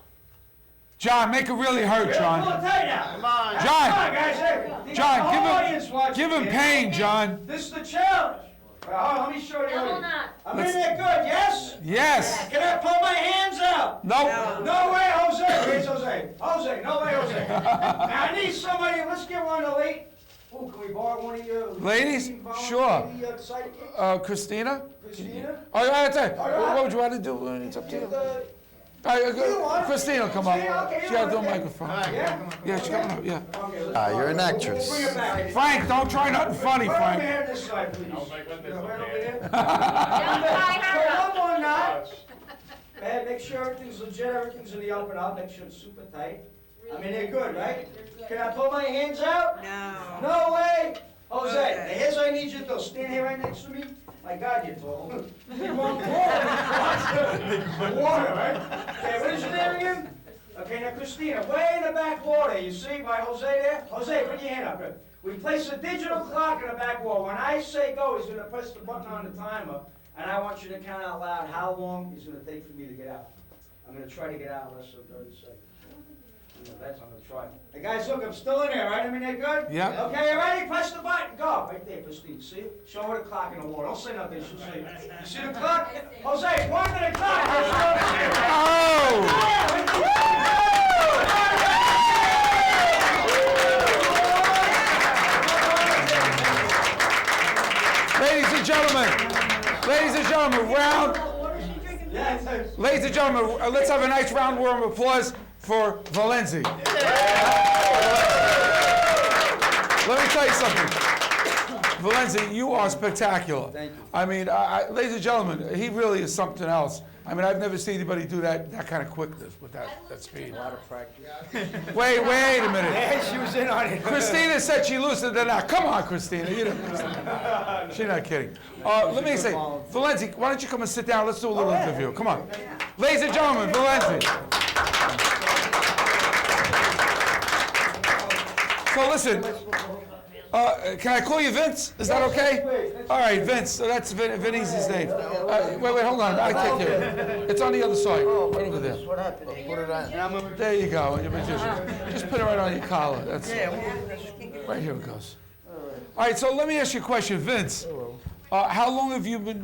John, make it really hurt, John. Pull it tight now. Come on. John. Come on, guys. Hey, John, give him pain, John. This is the challenge. Well, let me show you. No, not. I'm in there good, yes? Yes. Can I pull my hands out? Nope. No way, Jose. Where's Jose? Jose, no way, Jose. Now, I need somebody, let's get one of the late. Oh, can we borrow one of your... Ladies? Sure. Christina? Christina? Oh, yeah, that's it. What would you want to do? It's up to you. Christina will come up. She got to do a microphone. Yeah, she's coming up, yeah. You're an actress. Frank, don't try nothing funny, Frank. This side, please. Right over here. One more knot. Man, make sure everything's legit, everything's in the up and up. Make sure it's super tight. I mean, they're good, right? Can I pull my hands out? No. No way! Jose, here's what I need you to do. Stand here right next to me. My God, you're tall. You want water? Water, right? Okay, what is your name again? Okay, now Christina, way in the back water. You see by Jose there? Jose, put your hand up. Good. We place a digital clock in the back wall. When I say go, he's going to press the button on the timer, and I want you to count out loud how long it's going to take for me to get out. I'm going to try to get out in less than 30 seconds. That's I'm going to try. Hey guys, look, I'm still in there, right? I mean, they're good? Yeah. Okay, you ready? Press the button. Go. Right there, Christine. See? Show her the clock in the water. Don't say nothing. She'll see. You see the clock? Jose, 1 minute clock. Ladies and gentlemen, let's have a nice round of applause for Valenzi. Let me tell you something. Valenzi, you are spectacular. Thank you. I mean, ladies and gentlemen, he really is something else. I mean, I've never seen anybody do that kind of quickness with that speed. A lot of practice. Wait a minute. Yeah, she was in on it. Christina said she loosened it out. Come on, Christina. You don't. She's not kidding. Let me say, Valenzi, why don't you come and sit down? Let's do a little interview. Come on. Ladies and gentlemen, Valenzi. So listen, can I call you Vince? Is that okay? All right, Vince. So that's Vinny's his name. Wait, hold on. I take care of it. It's on the other side, right over there. What happened? Put it on. There you go. You're a magician. Just put it right on your collar. That's right here it goes. All right. So let me ask you a question, Vince. How long have you been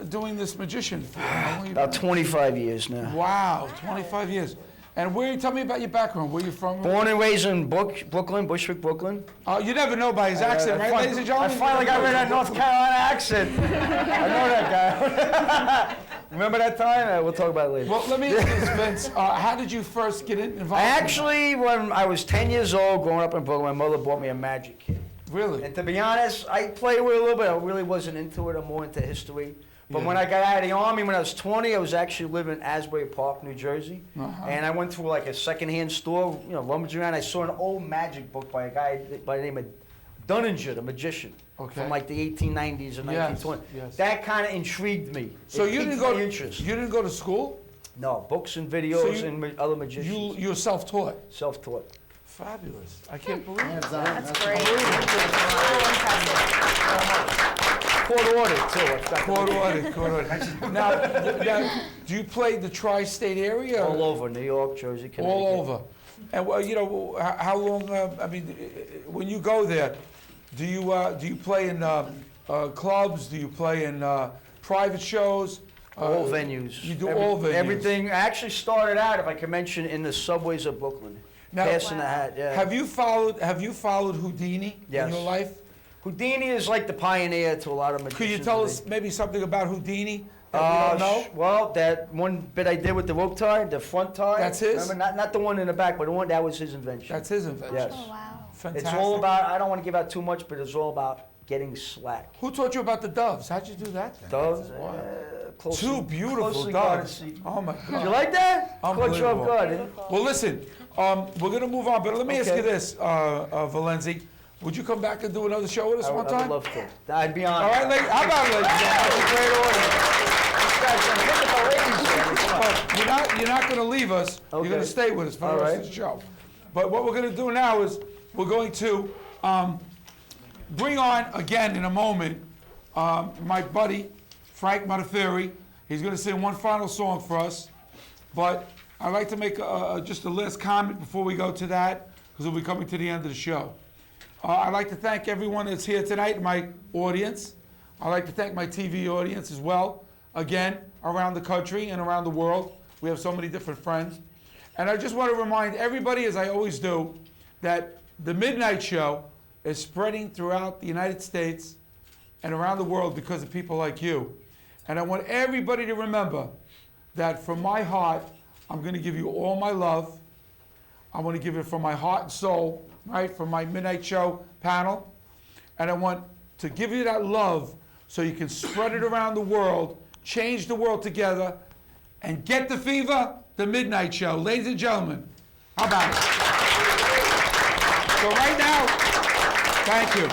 doing this magician for? About 25 years now. Wow, 25 years. And tell me about your background. Where you from? Born and raised in Brooklyn, Bushwick, Brooklyn. You never know by his accent, right, ladies and gentlemen? I finally got rid of that North Carolina accent. I know that guy. Remember that time? We'll talk about it later. Well, let me ask you this, Vince. How did you first get involved? When I was 10 years old, growing up in Brooklyn, my mother bought me a magic kit. Really? And to be honest, I played with it a little bit. I really wasn't into it. I'm more into history. But when I got out of the Army, when I was 20, I was actually living in Asbury Park, New Jersey. And I went through like a secondhand store, rummaging around. I saw an old magic book by a guy by the name of Dunninger, the magician, from like the 1890s and 1920s. Yes. That kind of intrigued me. So you didn't go interest. You didn't go to school? No, books and videos and other magicians. You're self-taught? Self-taught. Fabulous. I can't believe it. That's great. Court ordered, too. Court ordered. Now, do you play the tri-state area? All over, New York, Jersey, Connecticut. All over. And, how long, when you go there, do you play in clubs? Do you play in private shows? All venues. You do all venues? Everything. I actually started out, if I can mention, in the subways of Brooklyn. Now, passing the hat, yeah. Have you followed Houdini in your life? Houdini is like the pioneer to a lot of magicians. Could you tell us maybe something about Houdini that we don't know? Well, that one bit I did with the rope tie, the front tie. That's his? Remember, not the one in the back, but the one that was his invention. That's his invention? Yes. Oh, wow. Fantastic. It's all about, I don't want to give out too much, but it's all about getting slack. Who taught you about the doves? How'd you do that then? Doves? Two beautiful doves. Oh my God. You like that? Unbelievable. Good. Well, listen, we're going to move on, but let me ask you this, Valenzi. Would you come back and do another show with us one time? I would love to. I'd be honored. All right, ladies. How about ladies? You're not going to leave us. Okay. You're going to stay with us for the rest of the show. But what we're going to do now is we're going to bring on, again in a moment, my buddy, Frank Fieri. He's going to sing one final song for us. But I'd like to make just a last comment before we go to that, because we'll be coming to the end of the show. I'd like to thank everyone that's here tonight, my audience. I'd like to thank my TV audience as well, again, around the country and around the world. We have so many different friends. And I just want to remind everybody, as I always do, that the Midnight Show is spreading throughout the United States and around the world because of people like you. And I want everybody to remember that from my heart, I'm going to give you all my love. I want to give it from my heart and soul, right, from my Midnight Show panel. And I want to give you that love so you can spread it around the world, change the world together, and get the fever, the Midnight Show. Ladies and gentlemen, how about it? So right now, thank you.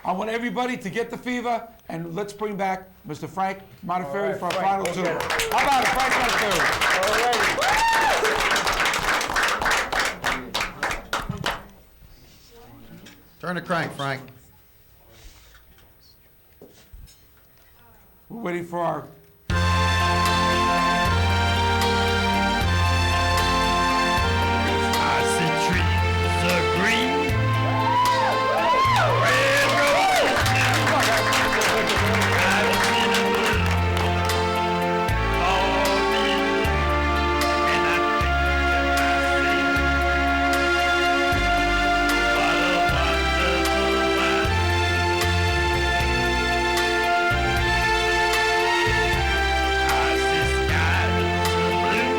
I want everybody to get the fever, and let's bring back Mr. Frank Montefiore for our final two. How about it, Frank Montefiore? Turn the crank, Frank. We're waiting for our... I see trees of green, red roses new. I've seen a blue, all me, and I think that I see what a wonderful life. I see skies of blue,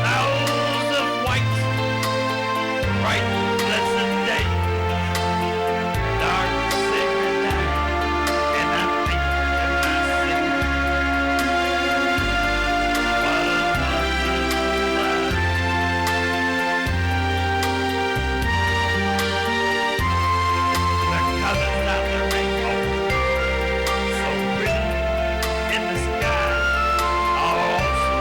clouds of white, bright blessed day, dark sacred night, and I think to myself, what a wonderful life. The colors of the rainbow, so pretty in the sky, are also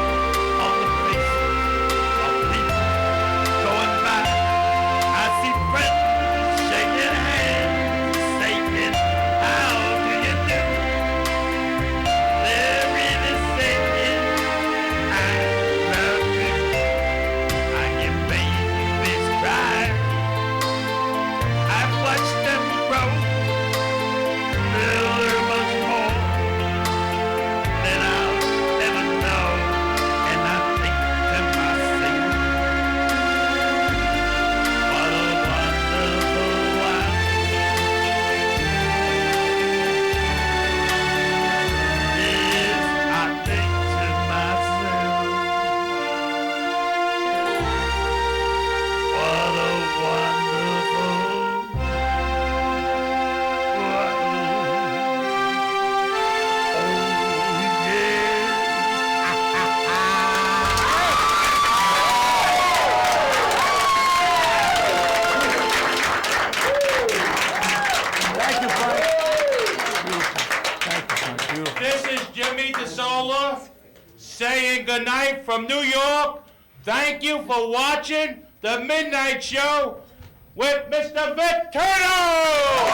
on the faces of people going by. I see friends shaking hands, saying, how do you do? They're really saying, I love you. I hear babies cry. I've watched them grow, build much more than I'll ever know, and I think to myself, what a wonderful life. Yes, I think to myself, what a wonderful Thank you, Frank. Thank you, Frank. Beautiful. This is Jimmy DeSola saying goodnight from New York. Thank you for watching The Midnight Show with Mr. Vic Terno!